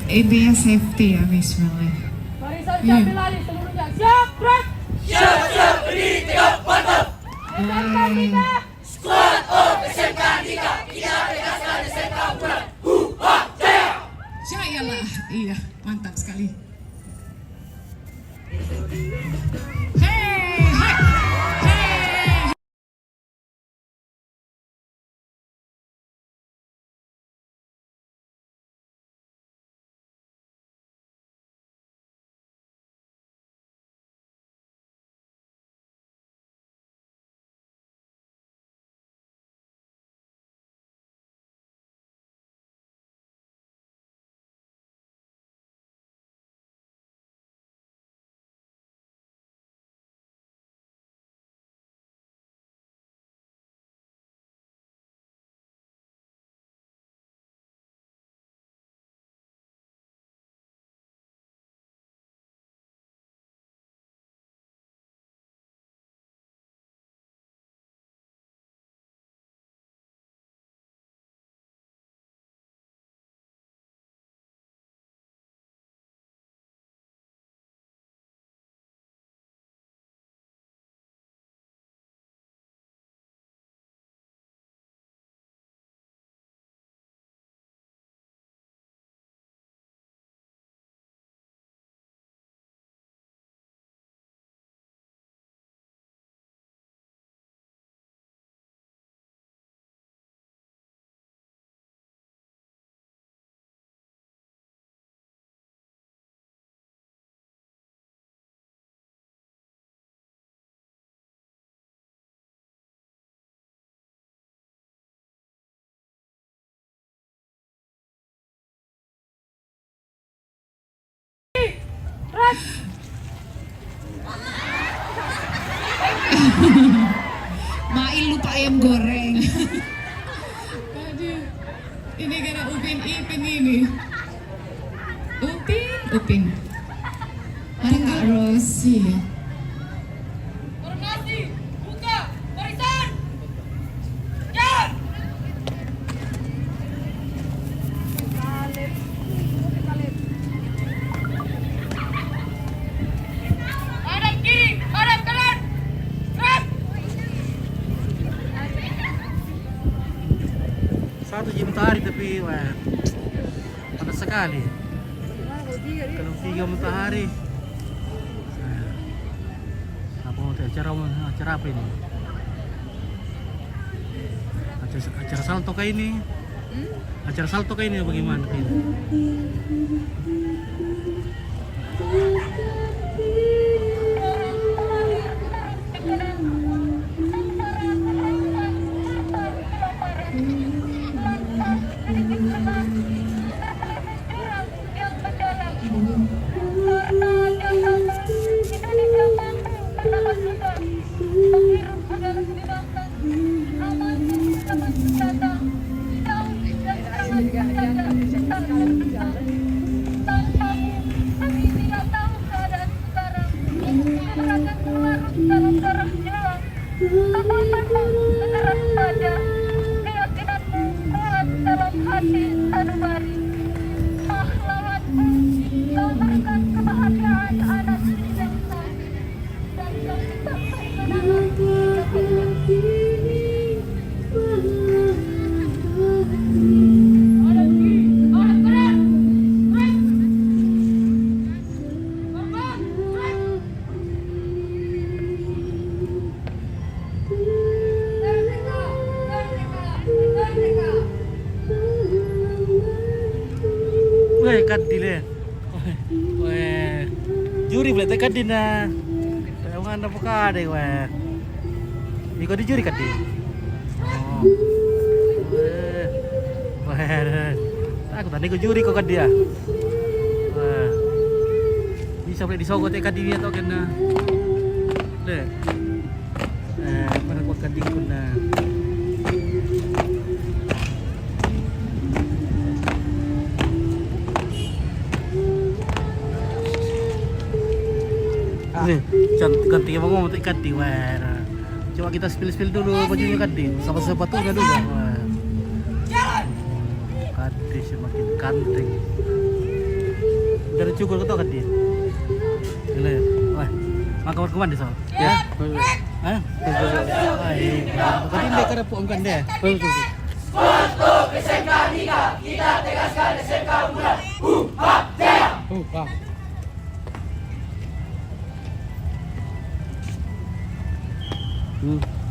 Intinya safety ya bismillah. Barisan siap lari seluruhnya. Siap, gerak. Siap-siap berdiri tegak mantap. SMK kita. Squad of SMK 3. Kita tegaskan SMK bulan. Jaya! Jaya lah, iya mantap sekali. Hey, hey, hey. Mail lupa ayam goreng. Aduh, ini karena Upin Ipin ini. Upin. Ada Kak Rosi ya. Formasi. Buka. Barisan. Siap. Hadap kiri. Hadap kanan. Gerak. Satu jam matahari tapi wah, panas sekali. Kalau 3 matahari, apa mau acara apa ini? Acara salto kayak ini? Acara salto kayak ini bagaimana kayak ini? Weh, kadil ya. Weh, juri boleh tekan dina. Yang anda buka deh, weh. Iko di juri kadil. Oh, weh. Aku tadi ke juri kok kadil. Weh, bisa boleh disogok tekan dini atau kena. Deh, mana kuat kadil kena. Ganti yang ngomong untuk ikan di wah. Coba kita spill dulu bajunya Kadi, sama sepatunya dulu. Wah. Kadi semakin kanting. Dari cukur ketok kan dia. Gila ya. Wah. Maka kemana dia soal? Ya. Hah? Tadi mereka ada puang kan dia. Untuk SMK 3, kita tegaskan SMK unggulan. Jaya!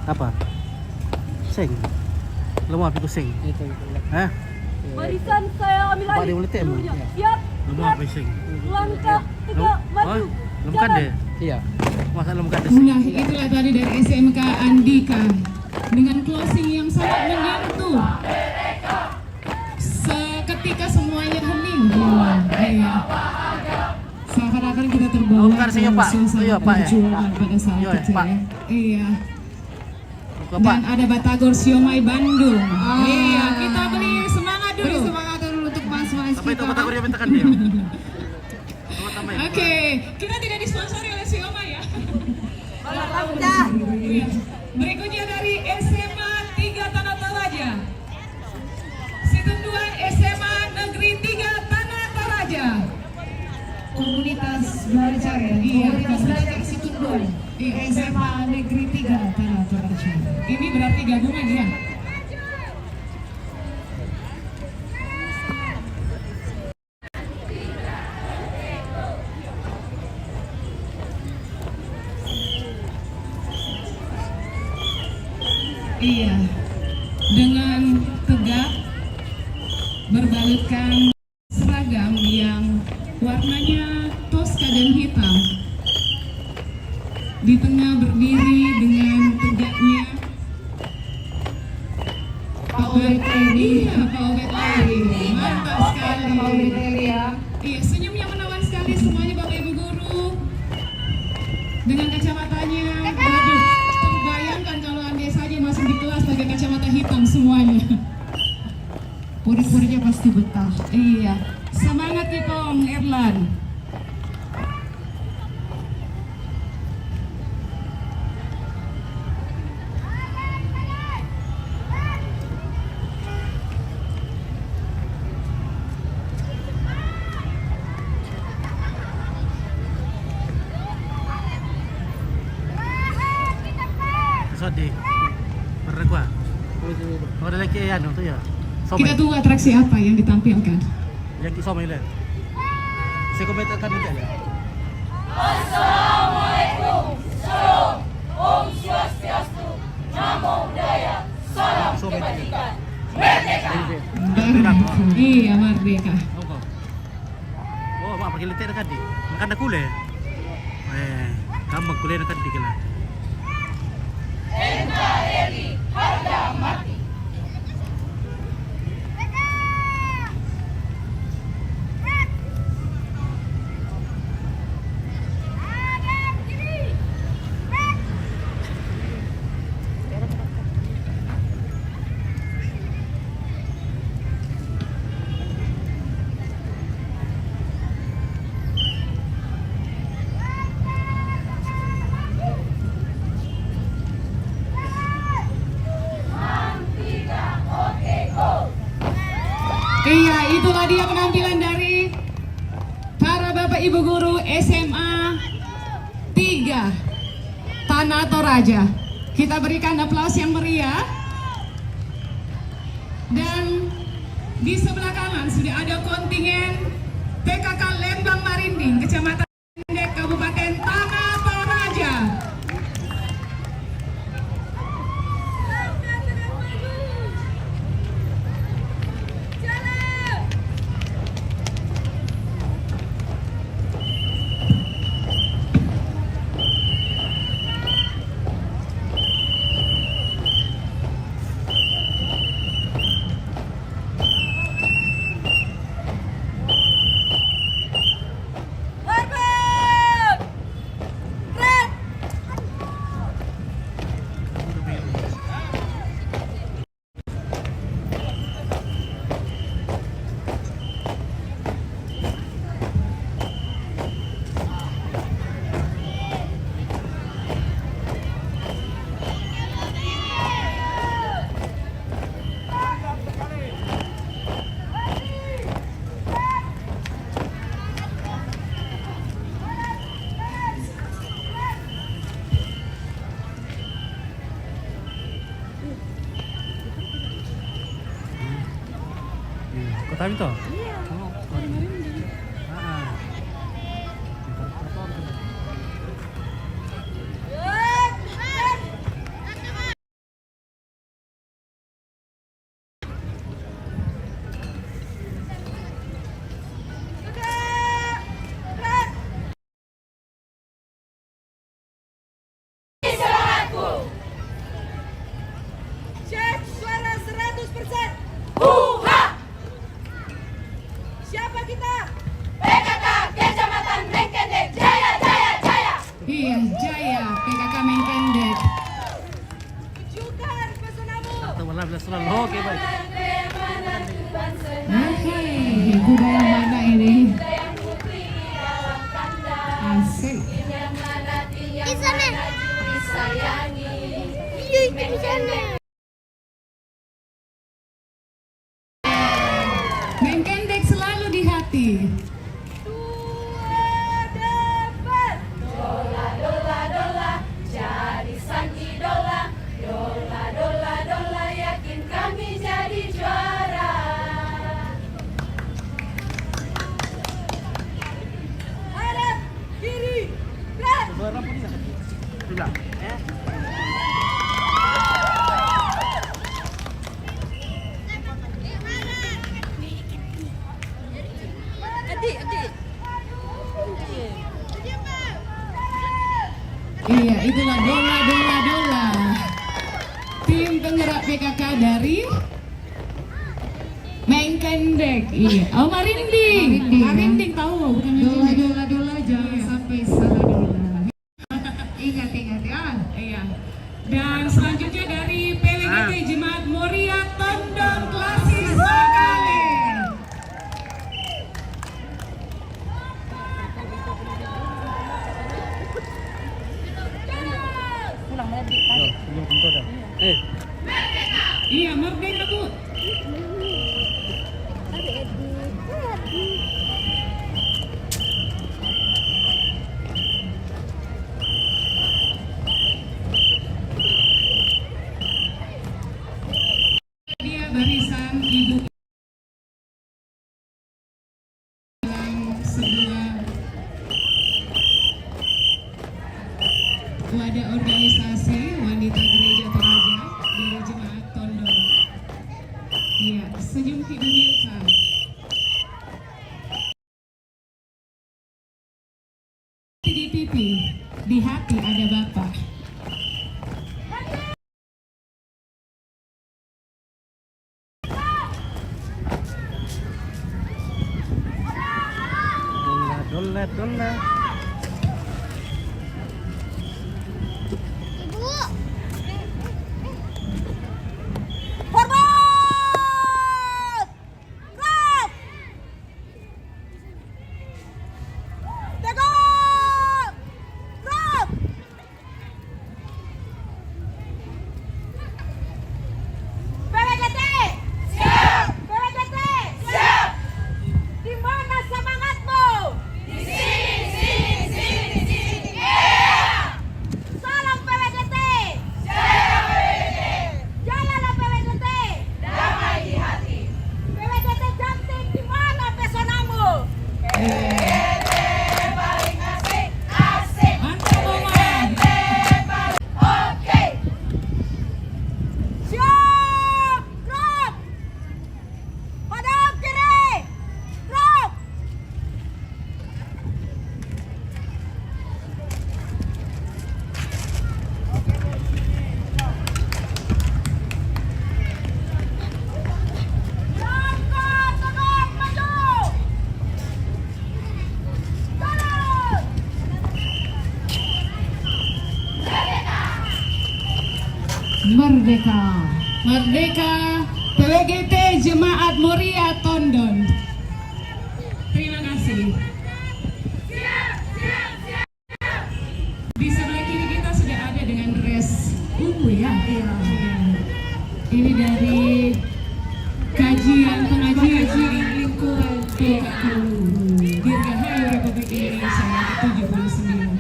Apa? Sing. Lemah pikir sing. Hah? Barisan saya ambil Pak alih. dia boleh tembak. Siap. Lemah pikir sing. Langkah 3 maju. Lemkan Jalan. deh. Iya. Masa lemkan deh sing. Nah, itulah tadi dari SMK Andika dengan closing yang sangat menyentuh. Seketika semuanya hening. Iya. Seakan-akan kita terbawa Oh, bukan sini, Pak. suasana Iya, Pak, ya. perjuangan pada saat Iya, itu Pak. ya. Iya. Buka Pak. Dan ada Batagor Siomay Bandung. Iya, kita beri semangat dulu. Beri semangat dulu untuk mas-mas Sampai itu kita. kata dia mintakan dia. Coba tambahin. Oke, kita tidak disponsori oleh Siomay ya. Langkah. Iya. Berikutnya dari SMA 3 Tanah Toraja. Situn 2 SMA Negeri 3 Tanah Toraja. Komunitas belajar ya. Iya, komunitas belajar Situn 2. Iya, SMA Negeri 3 Tanah Toraja. Ini berarti gabungan ya. Iya, dengan tegak berbalutkan seragam yang warnanya toska dan hitam. Di tengah berdiri dengan tegaknya Pak Obed Eri. Pak Obed Eri, mantap sekali. Pak Obed Eri ya. Iya, senyumnya menawan sekali semuanya Bapak Ibu Guru. Dengan kacamatanya, waduh, terbayangkan kalau andai saja masuk di kelas pakai kacamata hitam semuanya. Puri-purinya pasti betah. Iya, semangat Kipong Erlan. Sodi. Berregua. Oh, ada lagi anu tu ya. Kita tunggu atraksi apa yang ditampilkan. Yang di Somai le. Saya komentarkan dia ya. Assalamualaikum. Shalom. Om Swastiastu. Namo Buddhaya. Salam kebajikan. Merdeka. Iya, merdeka. Oh, mak pergi letak dekat di. Makan dah kule. Gampang kule dekat di kala. NKRI harga mati. Iya, itulah dia penampilan dari para Bapak Ibu Guru SMA 3 Tanah Toraja. Kita berikan aplaus yang meriah. Dan di sebelah kanan sudah ada kontingen PKK Lembang Marinding, Kecamatan Pendek, Kabupaten Tanah Toraja. Tapi toh. Iya. Oh. Ah. Cek suara 100%. Huha! Siapa kita? PKK Kecamatan Mengkendek Jaya Jaya Jaya. Iya, Jaya PKK Mengkendek. Tunjukkan pesonamu. Atau malah bisa selalu oke baik. Hei, budaya mana ini? Asik. Mengkendek selalu di hati. Dapat. Dola dola dola jadi sang idola. Dola dola dola yakin kami jadi juara. Hadap kiri. Berat. Suara pun bisa. Tidak. Iya, itulah dola dola dola. Tim penggerak PKK dari Mengkendek. Iya. Oh, Marinding. Marinding tahu bukan dola dola dola, jangan sampai salah dola. Ingat ya. Iya. Dan selanjutnya dari PWGT Jemaat Moria Tondong Klasis Sakale. Yo, sebelum tentu dah. Iya, merdeka Bu. Dia barisan ibu dalam sebuah wadah organisasi wanita gereja Toraja dari Jemaat Tondong. Iya, senyum hidup Milka. Di pipi, di hati ada Bapak. Dola dola. Forward. Gerak. Tegak. Gerak. PWGT. Siap. PWGT. Siap. Di mana semangatmu? Di sini. Salam PWGT. Jaya PWGT. Jayalah PWGT. Damai di hati. PWGT cantik, di mana pesonamu? PWGT paling asik. Asik. Mantap, Mama. Oke. Siap. Gerak. Hadap kiri. Gerak. Langkah tegak maju. Jalan. Merdeka. Merdeka PWGT Jemaat Moria Tondon. Terima kasih. Di sebelah kiri kita sudah ada dengan dress ungu ya. Iya. Ini dari pengajian lingkungan PKU Dirgahayu Republik Indonesia yang ke-79.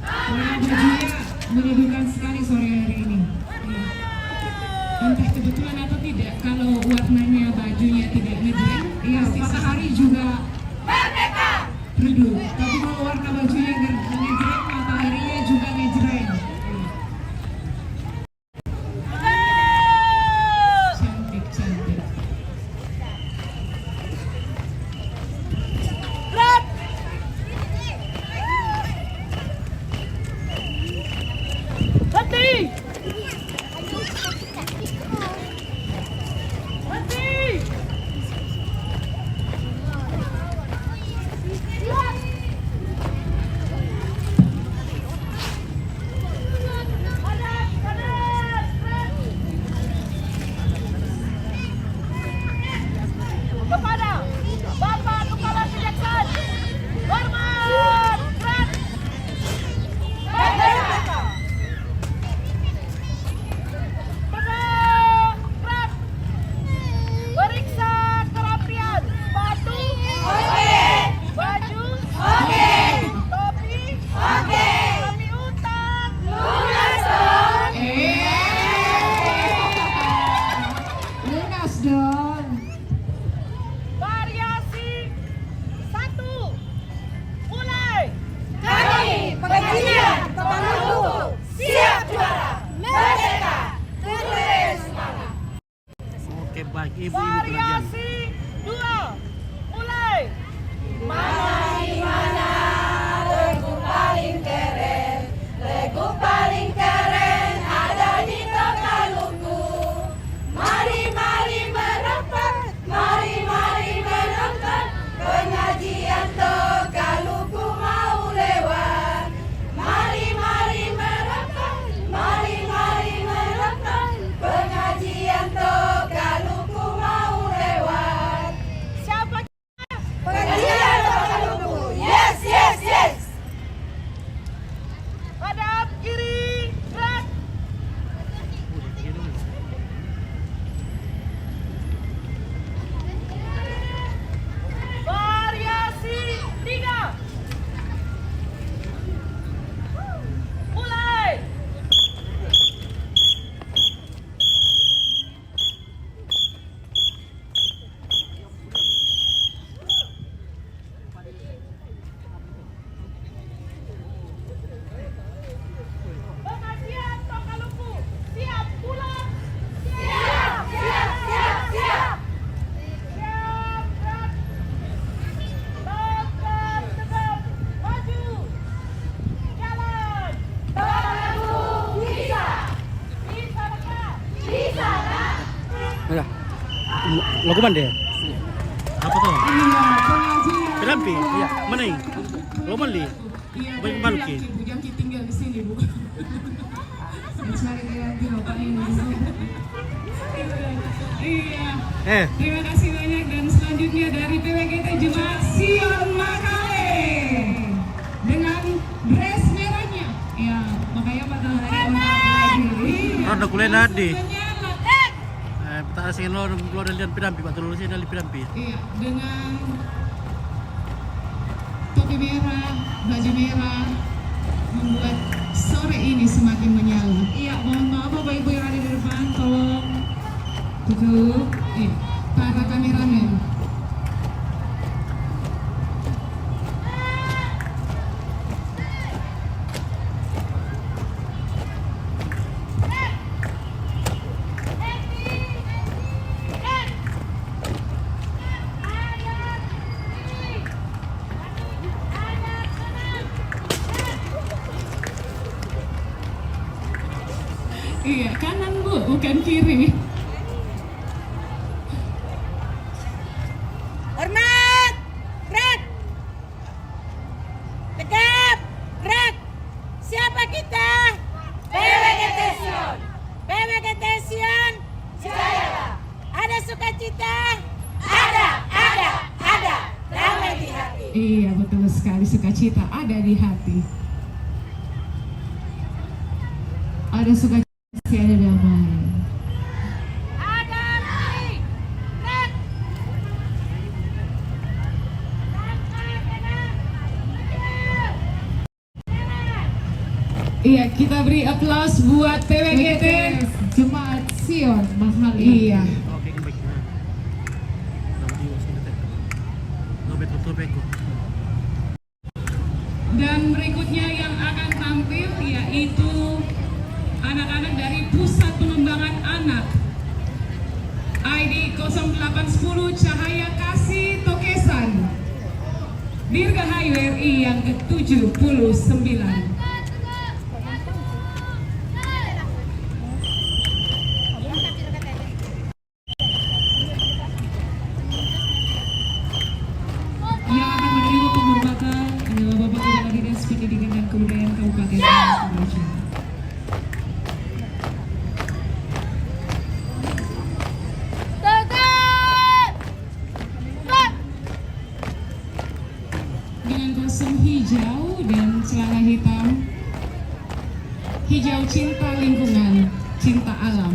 Warna bajunya menyedihkan sekali sore hari ini. Iya. Entah kebetulan atau tidak, kalau warnanya bajunya tidak ngejreng, iya redup. Tapi kalau warna bajunya ngejreng, mataharinya juga ngejreng. Cantik, cantik. Kepada Bapak Kepala Kejaksaan, hormat, berat, merdeka. Berat, berat. Periksa kerapian sepatu. Oke. Baju. Oke. Topi. Oke. Kami utang. Lunas dong. Lunas dong. Variasi 1. Mulai. Kami pengajian Kepaluku siap juara. Merdeka. Tulis semangat. Oke, baik. Ibu-ibu pengajian. Variasi 2. Mulai. Mana di mana regu paling keren, regu paling keren ada di Tokaluku. Mari mari merapat, mari mari menonton pengajian Tokaluku mau lewat. Mari mari merapat, mari mari menonton pengajian Tokaluku mau lewat. Siapa? Pengajian Tokaluku, yes yes yes. Hadap kiri. Berat. Variasi 3. Mulai. Pengajian Tokaluku siap pulang. Siap siap siap siap. Siap, berat. Tegap, tegap. Maju. Jalan. Tokaluku bisa, Bisa dekat. bisa nak. Ada. Lagu mana dia? Apa tuh? Iya, pengajian. Pirampi. Iya, mana ini? Lo mali. Iya, Baik dari Maluki. Jangki, Bu Jangki tinggal di sini, Bu. Saya cari Jangki Bapak ini. Iya. Terima kasih banyak dan selanjutnya dari PWGT Jemaat Sion Makale dengan dress merahnya. Ya, makanya matahari lagi. Iya. Roda kuliah nadi. Menyala. Tak asing lo dan pirampi, Pak. Terus dari pirampi. Iya, dengan topi merah, baju merah, membuat sore ini semakin menyala. Iya, mohon maaf Bapak Ibu yang ada di depan, tolong tutup. Para kameramen. Iya, kanan Bu, bukan kiri. Hormat. Berat. Tegap. Berat. Siapa kita? PWGT Sion, PWGT Sion. Jaya. Ada sukacita. Ada, damai di hati. Iya, betul sekali, sukacita ada di hati. Ada sukacita, ada damai. Ada kiri. Berat. Iya, kita beri aplaus buat PWGT Jemaat Sion Mahal. Iya. Oke, baik. Nama dia sini teh. Lo betul betul beko. Dan berikutnya yang akan tampil yaitu anak-anak dari Pusat Pengembangan Anak ID 0810 Cahaya Kasih Tokesan, Dirgahayu RI yang ke-79. Yang akan menerima penghormatan adalah Bapak Kepala Dinas Pendidikan dan Kebudayaan Kabupaten Toraja. Dengan kostum hijau dan celana hitam, hijau cinta lingkungan, cinta alam.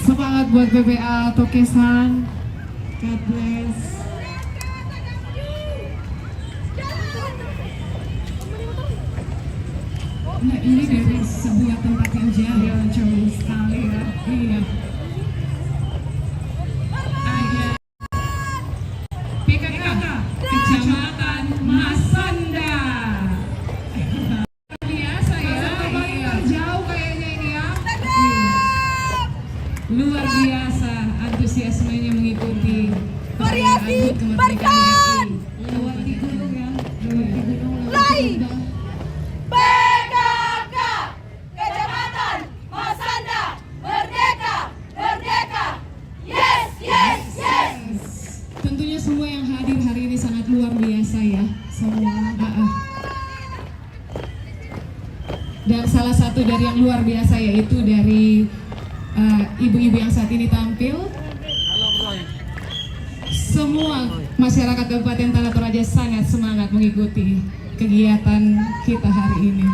Semangat buat BPA Tokesan. God bless. Nah, ini dari sebuah tempat yang jauh sekali ya. Iya. Ada PKK Kecamatan Masanda. Biasa ya. Iya. Jauh kayaknya ini ya. Luar biasa antusiasmenya mengikuti Variasi kemerdekaan RI. Lewati gunung ya. Lewati gunung. PKK Kecamatan Masanda Merdeka, Merdeka. Yes, yes, yes. Tentunya semua yang hadir hari ini sangat luar biasa ya. Semua. Dan salah satu dari yang luar biasa yaitu dari ibu-ibu yang saat ini tampil. Halo bro. Semua masyarakat Kabupaten Tanah Toraja sangat semangat mengikuti kegiatan kita hari ini.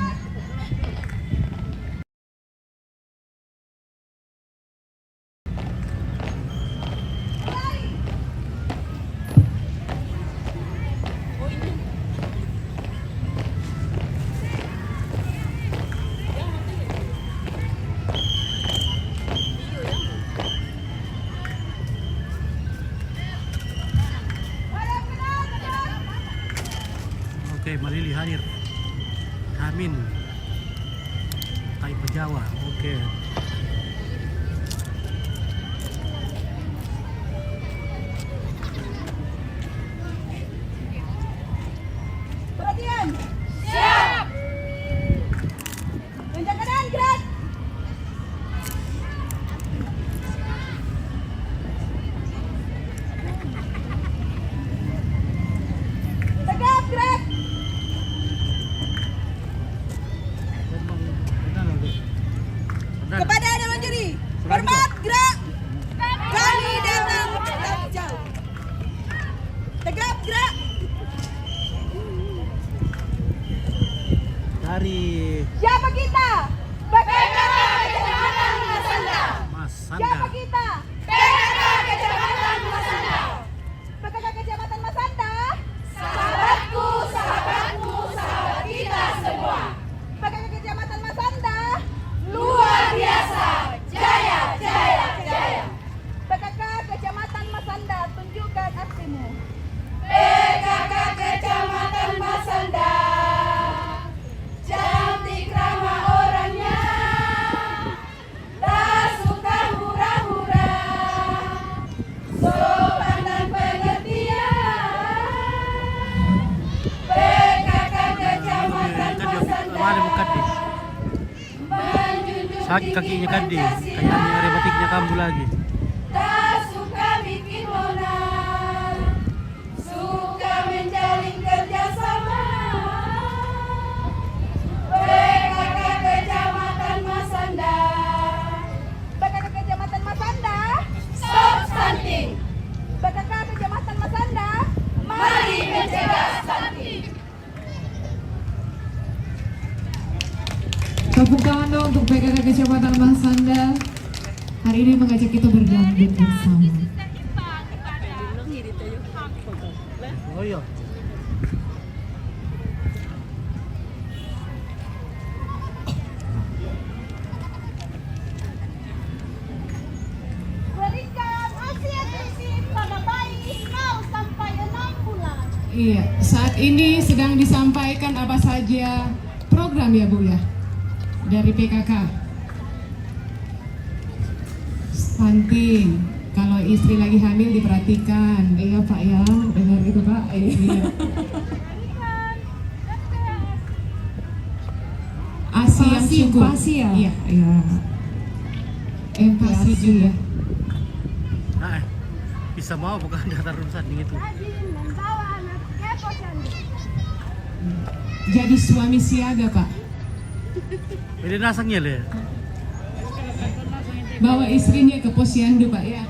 Oke, Malili hadir. Amin. Tai Pejawa. Oke. Perhatian. Siap. Lenjak kanan, gerak. Tegap, gerak. Kepada Dewan Juri, hormat, gerak. Kami datang tak jauh. Tegap, gerak. Dari Siapa kita? PKK Kecamatan Masanda. Siapa Masanda. kita? PKK Kecamatan Masanda. PKK Kecamatan Masanda. Sahabatku, sahabatmu, sahabat kita semua. PKK Kecamatan Masanda. Luar biasa. Jaya, jaya, jaya. PKK Kecamatan Masanda, tunjukkan aksimu. PKK Kecamatan Masanda. Cantik ramah Sakit kakinya Kadi. Kayaknya rematiknya kambuh lagi. Tak suka bikin onar, suka menjalin kerjasama. PKK Kecamatan Masanda. PKK Kecamatan Masanda. Stop stunting. PKK Kecamatan Masanda. Mari mencegah stunting. Tepuk tangan dong untuk PKK Kecamatan Masanda. Hari ini mengajak kita berdangdut bersama. Oh iya. Berikan Asia TV pada bayi 0 sampai 6 bulan. Iya, saat ini sedang disampaikan apa saja program ya Bu ya dari PKK. Stunting, kalau istri lagi hamil diperhatikan. Iya Pak ya, dengar itu Pak. Iya. ASI yang cukup. empati ya? Iya, iya. Empati juga. Nah, bisa mau bukan daftar urusan itu. Rajin membawa anak ke posyandu. Jadi suami siaga Pak. Beda nasangnya le. Bawa istrinya ke posyandu Pak ya.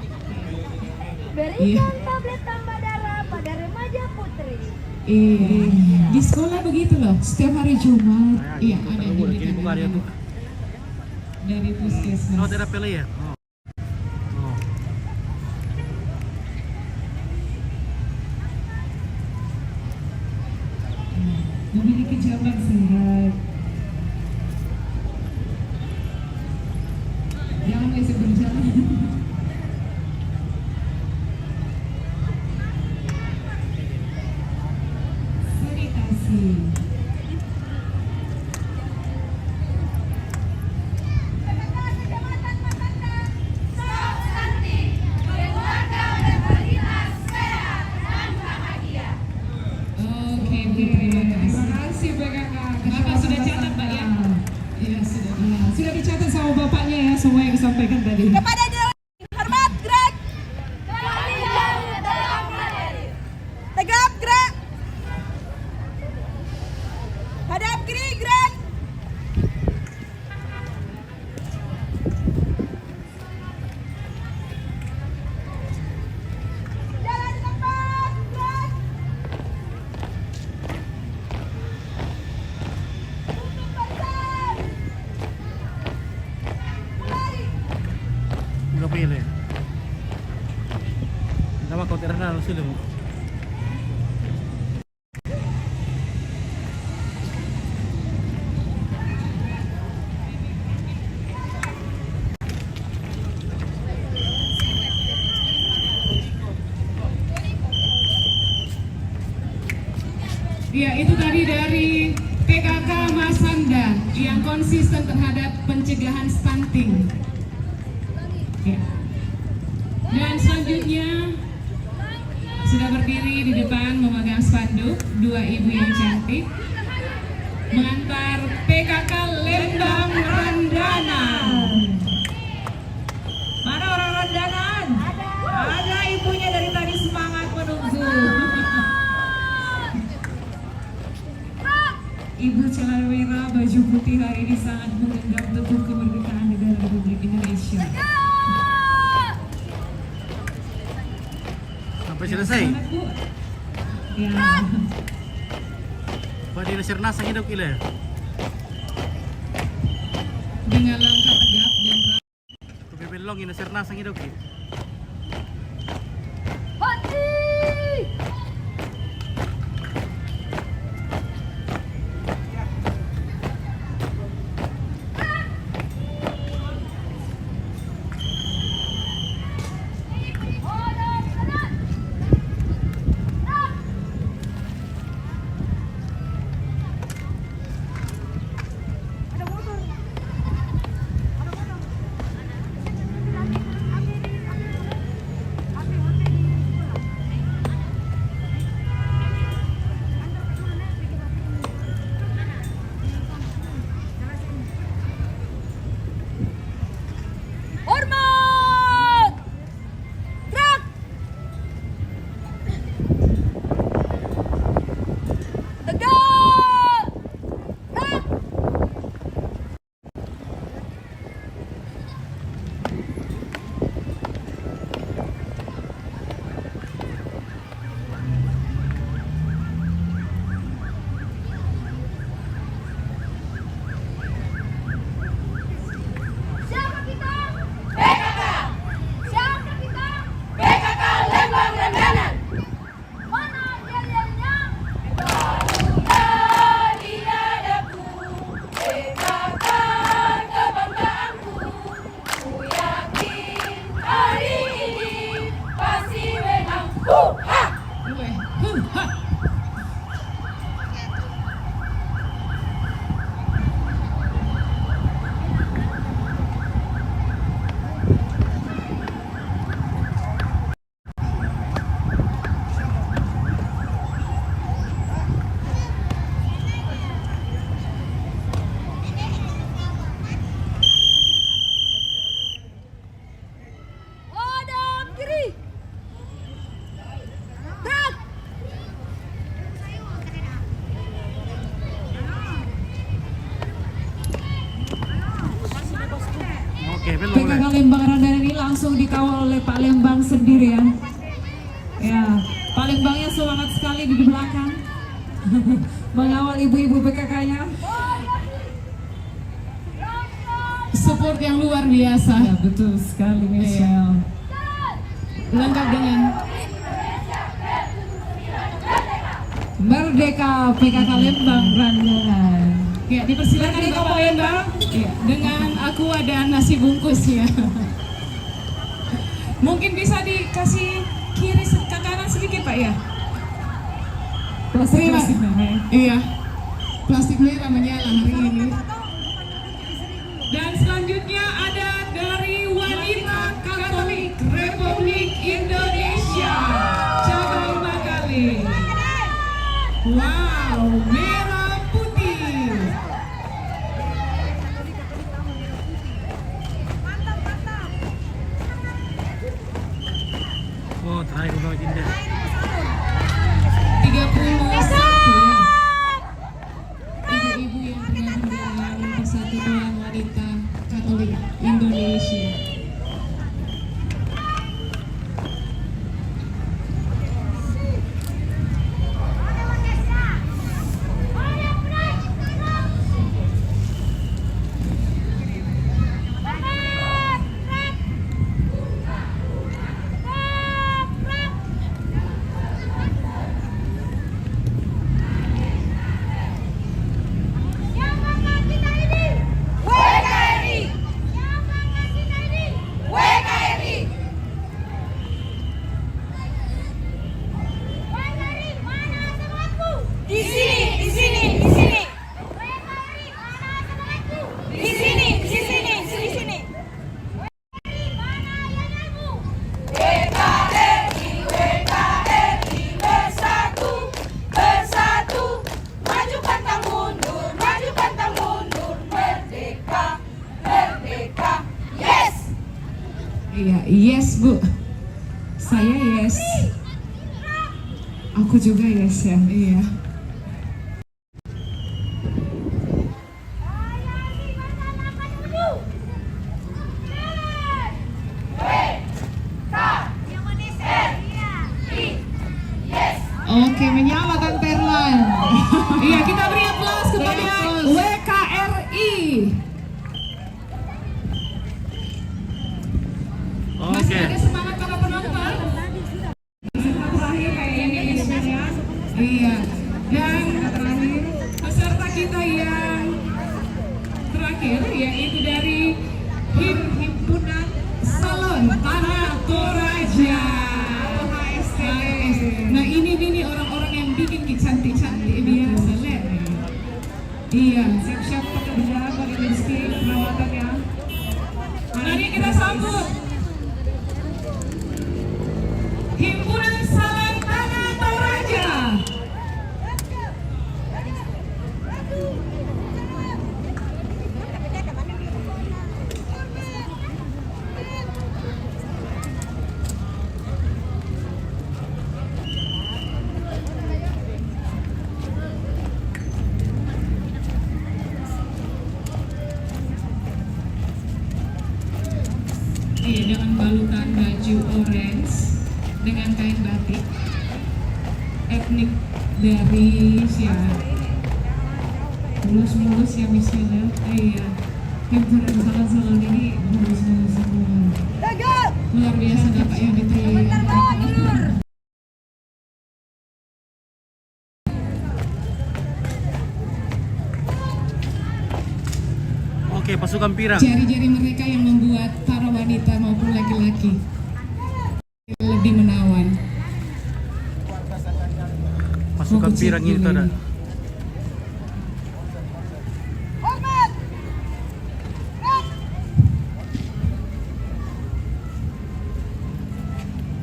Berikan tablet tambah darah pada remaja putri. Di sekolah begitu loh, setiap hari Jumat. Iya, ada Jadi buka dia diberikan tuh. dari Oh, puskesmas. terapi lah ya. Oh. Oh. Memiliki jalan sehat. Jangan masih berjalan. Sanitasi. Stop stunting. Keluarga berkualitas, sehat, dan bahagia. Oke, terima kasih PKK. Bapak sudah catat Pak ya? Iya sudah. Sudah dicatat sama bapaknya ya semua yang disampaikan tadi. Kepada jalan hormat gerak. Kami jauh dalam materi. Tegap gerak. Hadap kiri gerak. Jalan cepat gerak. Tutup persen. Mulai. Enggak pilih. Nama kau terkenal sudah mu. Ya, itu tadi dari PKK Masanda yang konsisten terhadap pencegahan stunting. Ya. Dan selanjutnya sudah berdiri di depan memegang spanduk dua ibu yang cantik mengantar PKK Lembang Randana. Mana orang Randanan? Ada ibunya dari tadi semangat menunggu. Ibu celana merah, baju putih hari ini sangat menggenggam teguh kemerdekaan negara Republik Indonesia. Sampai selesai. Semangat, Bu. Ya. Pak di Sirnas yang hidup gila. Dengan langkah tegap dan Tuh bebelong ini Sirnas yang hidup gila. Weh, ha. Adam kiri. Tak. Oke, belum PKK boleh. Lembang Randana ini langsung dikawal oleh Pak Lembang sendiri ya. Ya, Pak Lembangnya semangat sekali di belakang. Mengawal ibu-ibu PKK-nya. Support yang luar biasa. Ya, betul sekali Michelle. Lengkap dengan Merdeka PKK Lembang Randana. Ya, dipersilakan Bapak Lembang ya, dengan aqua dan nasi bungkus ya. Mungkin bisa dikasih kiri ke kanan sedikit Pak ya. Plastik merah. Iya. Plastik merah menyala hari ini. Dan selanjutnya ada dari Wanita Katolik Republik Indonesia cabang Makale. Wow, merah putih. Oh, terakhir bawa jendela. 31 ya. Ibu-ibu yang tergabung dalam Persatuan Wanita Katolik Indonesia. Iya, yes Bu. Saya yes. Aku juga yes ya. Iya. Oke, menyalakan Perlan. Iya, kita beri aplaus kepada WKRI. Masih Oke. ada semangat para penonton? Terakhir kayaknya ya. Iya. Dan terakhir peserta kita yang terakhir yaitu dari Himpunan Salon Tanah Toraja. Nah ini orang-orang yang bikin cantik-cantik biasa lihat. Iya, siap-siap pakai bendera pakai lipstick perawatannya. Mari kita sambut Himpunan Salon Tanah Toraja. Iya, dengan balutan baju orange dengan kain batik etnik dari siapa? Mulus-mulus ya misalnya. Iya, himpunan salon-salon ini mulus-mulus semua. Luar biasa Bapak yang diterima. Oke, pasukan pirang. Jari-jari mereka yang membuat para wanita maupun laki-laki lebih menawan. suka pirang ini tuh ada. Hormat. Red.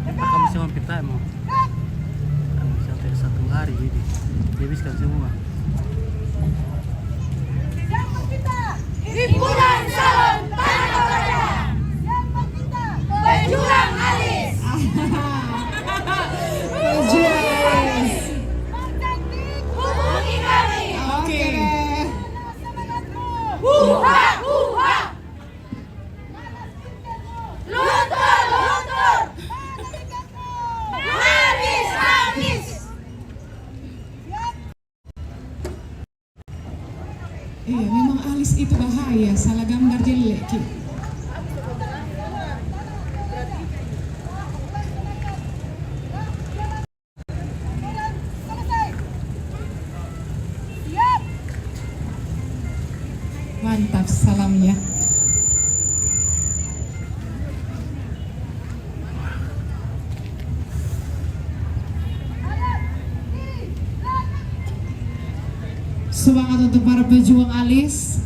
Kamu sih mampir tak mau? Red. Kamu sampai 1 hari jadi habiskan semua. Siapa kita? Himpunan Salon Tanah Toraja, Siapa kita? Pejuang Alis, Pejuang. Cantik. hubungi kami. Oke. Mana semangatmu? Huha, huha, Mana pintermu? luntur, luntur, Mana tiketmu? habis, habis. Siap. Iya, memang alis itu bahaya, salah gambar jelek. Ki. Selesai. Siap. Mantap salamnya. Alat. Kiri. Gerak. Semangat untuk para pejuang alis.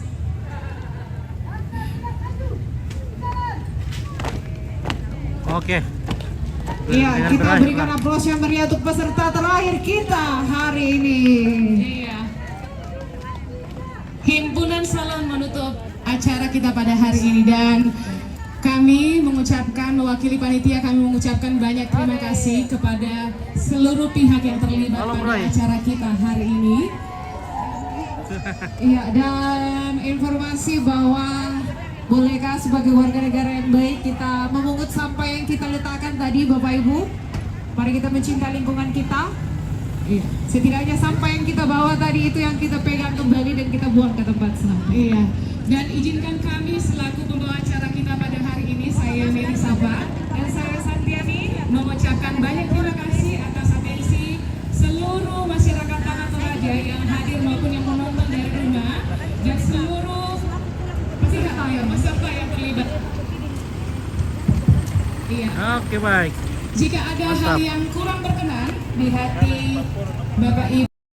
Oke. Iya, Dengan kita berakhir, berikan Pak. aplaus yang meriah untuk peserta terakhir kita hari ini. Iya. Himpunan Salon menutup acara kita pada hari ini dan kami mengucapkan, mewakili panitia kami mengucapkan banyak terima kasih kepada seluruh pihak yang terlibat Halo, pada Bray. acara kita hari ini. Iya, dan informasi bahwa bolehkah sebagai warga negara yang baik kita memungut sampah yang kita letakkan tadi, Bapak Ibu? Mari kita mencintai lingkungan kita. Iya, setidaknya sampah yang kita bawa tadi itu yang kita pegang kembali dan kita buang ke tempat sampah. Iya. Dan izinkan kami selaku pembawa acara kita pada hari ini, saya Mary Sabah dan saya Santiani mengucapkan banyak terima kasih atas atensi seluruh masyarakat Tanah Toraja yang hadir maupun yang menonton dari rumah dan seluruh pasti nggak tahu ya peserta yang terlibat. Iya. Oke, baik. Jika ada hal Mantap. yang kurang berkenan di hati Bapak Ibu